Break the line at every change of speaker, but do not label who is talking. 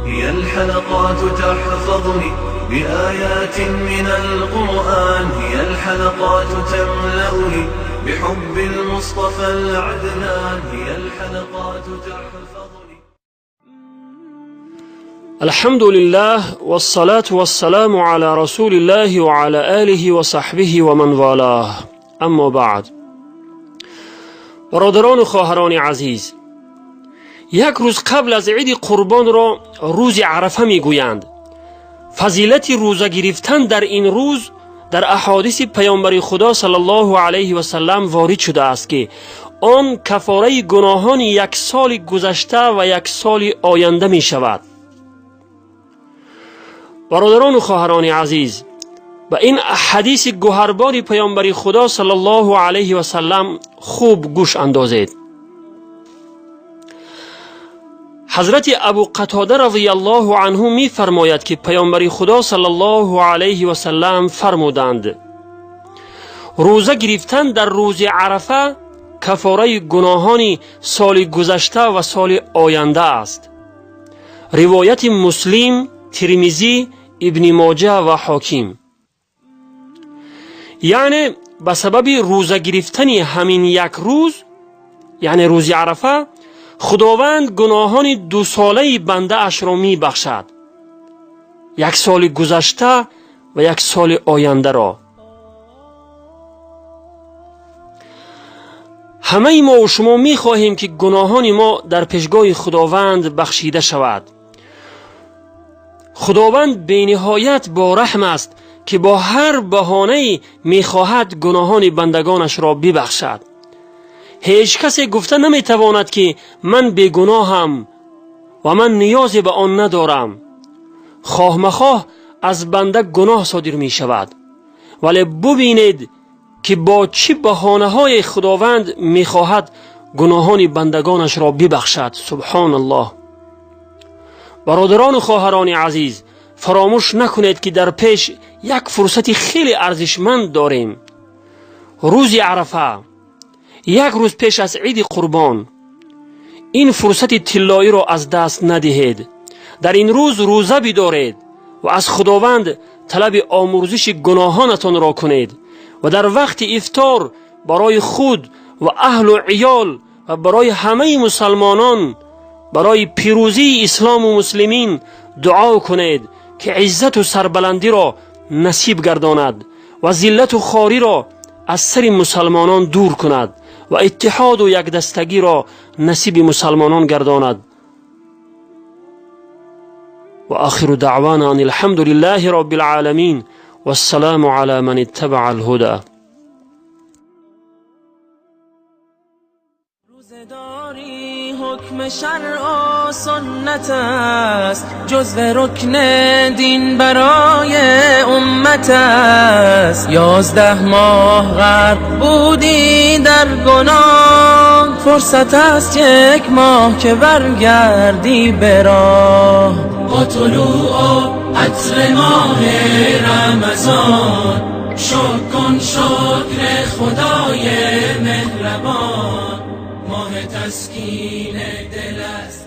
هي الحلقات تحفظني بآيات من القرآن، هي الحلقات تملأني بحب المصطفى العدنان، هي الحلقات تحفظني.
الحمد لله والصلاة والسلام على رسول الله وعلى آله وصحبه ومن والاه. اما بعد، برادران و خواهران عزیز، یک روز قبل از عید قربان را روز عرفه می گویند. فضیلت روزه گرفتن در این روز در احادیث پیامبر خدا صلی الله علیه و سلم وارد شده است که آن کفاره گناهان یک سال گذشته و یک سال آینده می شود. برادران و خواهران عزیز، و این حدیث گوهربار پیامبر خدا صلی الله علیه و سلم خوب گوش اندازید. حضرت ابو قتاده رضی الله عنه می فرماید که پیامبر خدا صلی الله علیه و سلم فرمودند: روزه گرفتن در روز عرفه کفاره گناهان سال گذشته و سال آینده است. روایت مسلم، ترمذی، ابن ماجه و حاکم. یعنی به سبب روزه گرفتن همین یک روز، یعنی روز عرفه، خداوند گناهان 2 ساله بنده اش را می بخشد، 1 سال گذشته و 1 سال آینده را. همه ما و شما می خواهیم که گناهان ما در پیشگاه خداوند بخشیده شود. خداوند بی نهایت با رحم است که با هر بهانه‌ای می خواهد گناهان بندگانش را ببخشد. هیچ کسی گفته نمی تواند که من بیگناهم و من نیازی به آن ندارم. خواه مخواه از بنده گناه صادر می شود، ولی ببینید که با چه بهانه های خداوند می خواهد گناهان بندگانش را ببخشد. سبحان الله. برادران و خواهران عزیز، فراموش نکنید که در پیش یک فرصت خیلی ارزشمند داریم. روز عرفه، 1 روز پیش از عید قربان. این فرصت طلایی را از دست ندهید. در این روز روزه بدارید و از خداوند طلب آمرزش گناهانتان را کنید و در وقت افطار برای خود و اهل و عیال و برای همه مسلمانان، برای پیروزی اسلام و مسلمین دعا کنید که عزت و سربلندی را نصیب گرداند و ذلت و خواری را از سر مسلمانان دور کند و اتحاد و یک دستگی را نصیب مسلمانان گرداند. و آخر دعوانا ان الحمد لله رب العالمین و السلام علی من اتبع الهدى.
روزداری حکم شرع و سنت است، جزو رکن دین برای امت است. 11 ماه غرق بودی در گناه، فرصت است 1 ماه که برگردی به راه. با طلوع عطر ماه رمضان، شکر کن شکر خدای مهربان. ماه تسکین دل است.